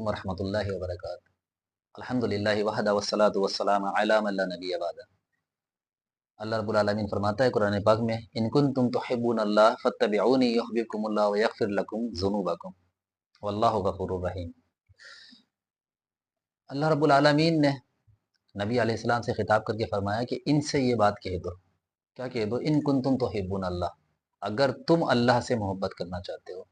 علیکم ورحمۃ اللہ وبرکاتہ۔ الحمدللہ وحدہ والصلاۃ والسلام علی من لا نبی بعد۔ اللہ رب العالمین فرماتا ہے قرآن پاک میں، ان کنتم تحبون اللہ فاتبعونی یحببکم اللہ ویغفر لکم ذنوبکم واللہ غفور رحیم۔ اللہ رب العالمین نے نبی علیہ السلام سے خطاب کر کے فرمایا کہ ان سے یہ بات کہہ دو، کیا کہہ دو؟ ان کنتم تحبون اللہ، اگر تم اللہ سے محبت کرنا چاہتے ہو۔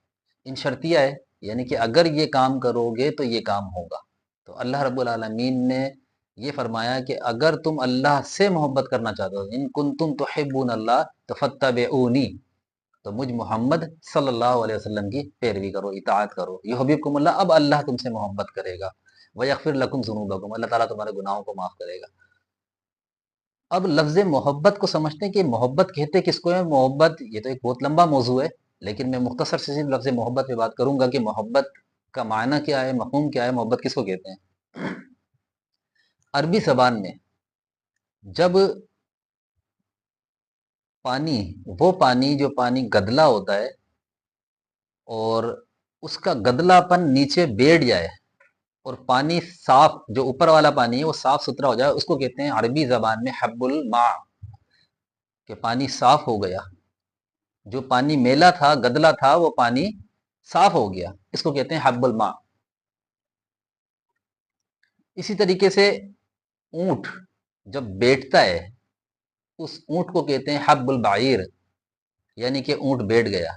ان شرطیہ ہے، یعنی کہ اگر یہ کام کرو گے تو یہ کام ہوگا۔ تو اللہ رب العالمین نے یہ فرمایا کہ اگر تم اللہ سے محبت کرنا چاہتے ہو، ان کنتم تحبون اللہ تو فاتبعونی، تو مجھ محمد صلی اللہ علیہ وسلم کی پیروی کرو، اطاعت کرو۔ یحببکم اللہ، اب اللہ تم سے محبت کرے گا، ویغفر لکم ذنوبکم، اللہ تعالیٰ تمہارے گناہوں کو معاف کرے گا۔ اب لفظ محبت کو سمجھتے ہیں کہ محبت کہتے کس کو ہے؟ محبت یہ تو ایک بہت لمبا موضوع ہے، لیکن میں مختصر سے صرف لفظ محبت پہ بات کروں گا کہ محبت کا معنی کیا ہے، مفہوم کیا ہے، محبت کس کو کہتے ہیں۔ عربی زبان میں جب پانی، وہ پانی جو پانی گدلا ہوتا ہے اور اس کا گدلا پن نیچے بیٹھ جائے اور پانی صاف، جو اوپر والا پانی ہے وہ صاف ستھرا ہو جائے، اس کو کہتے ہیں عربی زبان میں حب الماء، کہ پانی صاف ہو گیا، جو پانی میلا تھا، گدلا تھا، وہ پانی صاف ہو گیا، اس کو کہتے ہیں حب الماء۔ اسی طریقے سے اونٹ جب بیٹھتا ہے، اس اونٹ کو کہتے ہیں حب البعیر، یعنی کہ اونٹ بیٹھ گیا۔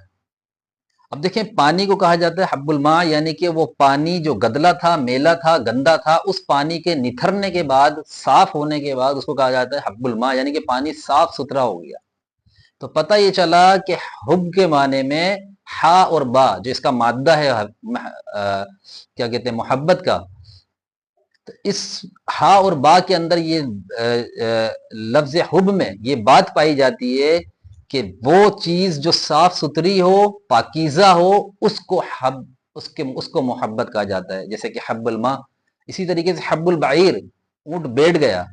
اب دیکھیں، پانی کو کہا جاتا ہے حب الماء، یعنی کہ وہ پانی جو گدلا تھا، میلا تھا، گندا تھا، اس پانی کے نتھرنے کے بعد، صاف ہونے کے بعد اس کو کہا جاتا ہے حب الماء، یعنی کہ پانی صاف ستھرا ہو گیا۔ تو پتہ یہ چلا کہ حب کے معنی میں ہا اور با، جو اس کا مادہ ہے کیا کہتے ہیں، محبت کا، تو اس ہا اور با کے اندر یہ لفظ حب میں یہ بات پائی جاتی ہے کہ وہ چیز جو صاف ستھری ہو، پاکیزہ ہو، اس کو حب، اس کو محبت کہا جاتا ہے، جیسے کہ حب الماء۔ اسی طریقے سے حب البعیر، اونٹ بیٹھ گیا،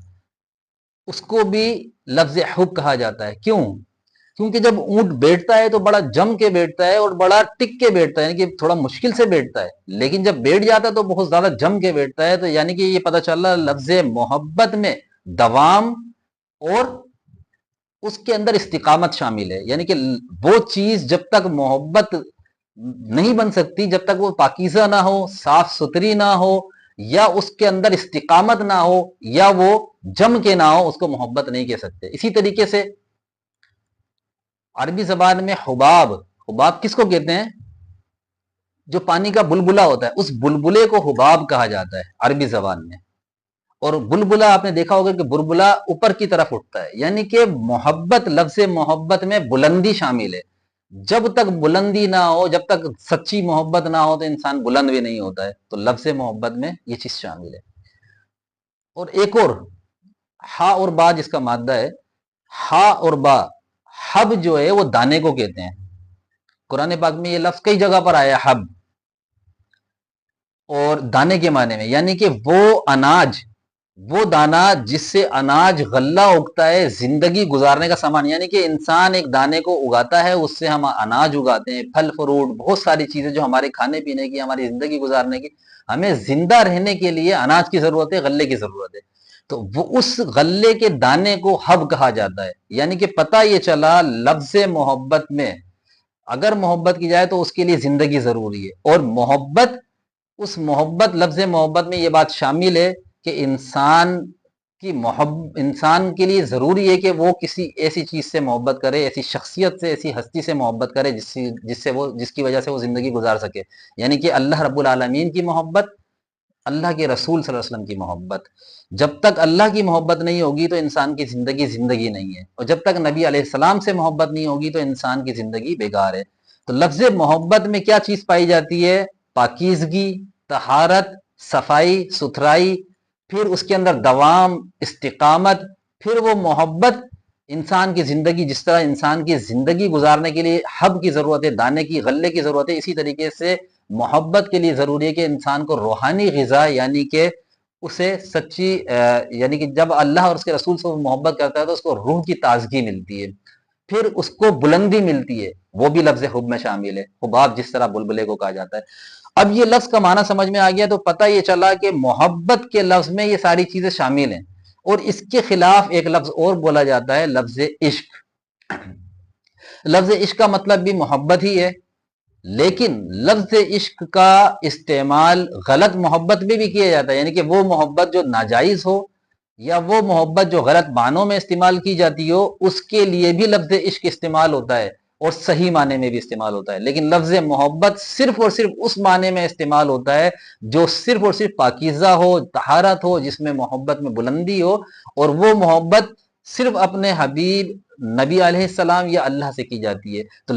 اس کو بھی لفظ حب کہا جاتا ہے۔ کیوں؟ کیونکہ جب اونٹ بیٹھتا ہے تو بڑا جم کے بیٹھتا ہے اور بڑا ٹک کے بیٹھتا ہے، یعنی کہ تھوڑا مشکل سے بیٹھتا ہے، لیکن جب بیٹھ جاتا ہے تو بہت زیادہ جم کے بیٹھتا ہے۔ تو یعنی کہ یہ پتہ چل رہا لفظ محبت میں دوام اور اس کے اندر استقامت شامل ہے، یعنی کہ وہ چیز جب تک محبت نہیں بن سکتی، جب تک وہ پاکیزہ نہ ہو، صاف ستھری نہ ہو، یا اس کے اندر استقامت نہ ہو، یا وہ جم کے نہ ہو، اس کو محبت نہیں کہہ سکتے۔ اسی طریقے سے عربی زبان میں حباب، حباب کس کو کہتے ہیں؟ جو پانی کا بلبلا ہوتا ہے، اس بلبلے کو حباب کہا جاتا ہے عربی زبان میں۔ اور بلبلا آپ نے دیکھا ہوگا کہ بلبلا اوپر کی طرف اٹھتا ہے، یعنی کہ محبت، لفظ محبت میں بلندی شامل ہے۔ جب تک بلندی نہ ہو، جب تک سچی محبت نہ ہو، تو انسان بلند بھی نہیں ہوتا ہے۔ تو لفظ محبت میں یہ چیز شامل ہے۔ اور ایک اور ہا اور با جس کا مادہ ہے، ہا اور با، حب جو ہے وہ دانے کو کہتے ہیں۔ قرآن پاک میں یہ لفظ کئی جگہ پر آیا حب، اور دانے کے معنی میں، یعنی کہ وہ اناج، وہ دانا جس سے اناج غلہ اگتا ہے زندگی گزارنے کا سامان، یعنی کہ انسان ایک دانے کو اگاتا ہے، اس سے ہم اناج اگاتے ہیں، پھل فروٹ، بہت ساری چیزیں جو ہمارے کھانے پینے کی، ہماری زندگی گزارنے کی، ہمیں زندہ رہنے کے لیے اناج کی ضرورت ہے، غلے کی ضرورت ہے۔ تو وہ اس غلے کے دانے کو حب کہا جاتا ہے۔ یعنی کہ پتہ یہ چلا لفظ محبت میں اگر محبت کی جائے تو اس کے لیے زندگی ضروری ہے، اور محبت، اس محبت، لفظ محبت میں یہ بات شامل ہے کہ انسان کے لیے ضروری ہے کہ وہ کسی ایسی چیز سے محبت کرے، ایسی شخصیت سے، ایسی ہستی سے محبت کرے جس کی وجہ سے وہ زندگی گزار سکے، یعنی کہ اللہ رب العالمین کی محبت، اللہ کے رسول صلی اللہ علیہ وسلم کی محبت۔ جب تک اللہ کی محبت نہیں ہوگی تو انسان کی زندگی نہیں ہے، اور جب تک نبی علیہ السلام سے محبت نہیں ہوگی تو انسان کی زندگی بیکار ہے۔ تو لفظ محبت میں کیا چیز پائی جاتی ہے؟ پاکیزگی، طہارت، صفائی ستھرائی، پھر اس کے اندر دوام، استقامت، پھر وہ محبت انسان کی زندگی، جس طرح انسان کی زندگی گزارنے کے لیے حب کی ضرورت ہے، دانے کی، غلے کی ضرورت ہے، اسی طریقے سے محبت کے لیے ضروری ہے کہ انسان کو روحانی غذا، یعنی کہ اسے سچی، یعنی کہ جب اللہ اور اس کے رسول سے محبت کرتا ہے تو اس کو روح کی تازگی ملتی ہے، پھر اس کو بلندی ملتی ہے، وہ بھی لفظ حب میں شامل ہے، حباب جس طرح بلبلے کو کہا جاتا ہے۔ اب یہ لفظ کا معنی سمجھ میں آ گیا تو پتہ یہ چلا کہ محبت کے لفظ میں یہ ساری چیزیں شامل ہیں، اور اس کے خلاف ایک لفظ اور بولا جاتا ہے، لفظ عشق۔ لفظ عشق کا مطلب بھی محبت ہی ہے، لیکن لفظ عشق کا استعمال غلط محبت میں بھی کیا جاتا ہے، یعنی کہ وہ محبت جو ناجائز ہو یا وہ محبت جو غلط معنوں میں استعمال کی جاتی ہو، اس کے لیے بھی لفظ عشق استعمال ہوتا ہے اور صحیح معنی میں بھی استعمال ہوتا ہے۔ لیکن لفظ محبت صرف اور صرف اس معنی میں استعمال ہوتا ہے جو صرف اور صرف پاکیزہ ہو، طہارت ہو، جس میں محبت میں بلندی ہو، اور وہ محبت صرف اپنے حبیب نبی علیہ السلام یا اللہ سے کی جاتی ہے۔ تو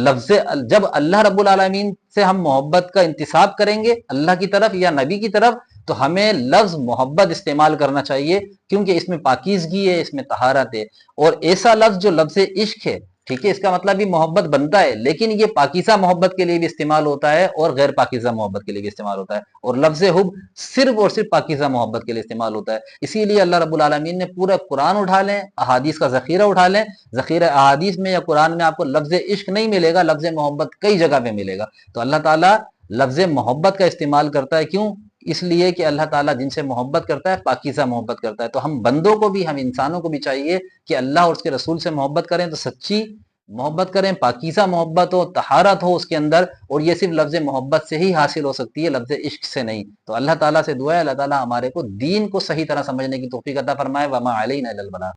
جب اللہ رب العالمین سے ہم محبت کا انتساب کریں گے اللہ کی طرف یا نبی کی طرف، تو ہمیں لفظ محبت استعمال کرنا چاہیے، کیونکہ اس میں پاکیزگی ہے، اس میں طہارت ہے۔ اور ایسا لفظ جو لفظ عشق ہے، ٹھیک ہے، اس کا مطلب بھی محبت بنتا ہے، لیکن یہ پاکیزہ محبت کے لیے بھی استعمال ہوتا ہے اور غیر پاکیزہ محبت کے لیے بھی استعمال ہوتا ہے، اور لفظ حب صرف اور صرف پاکیزہ محبت کے لیے استعمال ہوتا ہے۔ اسی لیے اللہ رب العالمین نے پورا قرآن اٹھا لیں، احادیث کا ذخیرہ اٹھا لیں، ذخیرہ احادیث میں یا قرآن میں آپ کو لفظ عشق نہیں ملے گا، لفظ محبت کئی جگہ پہ ملے گا۔ تو اللہ تعالیٰ لفظ محبت کا استعمال کرتا ہے، کیوں؟ اس لیے کہ اللہ تعالیٰ جن سے محبت کرتا ہے پاکیزہ محبت کرتا ہے۔ تو ہم بندوں کو بھی، ہم انسانوں کو بھی چاہیے کہ اللہ اور اس کے رسول سے محبت کریں تو سچی محبت کریں، پاکیزہ محبت ہو، طہارت ہو اس کے اندر، اور یہ صرف لفظ محبت سے ہی حاصل ہو سکتی ہے، لفظ عشق سے نہیں۔ تو اللہ تعالیٰ سے دعا ہے اللہ تعالیٰ ہمارے کو دین کو صحیح طرح سمجھنے کی توفیق عطا فرمائے۔ وما علینا الا البلاغ۔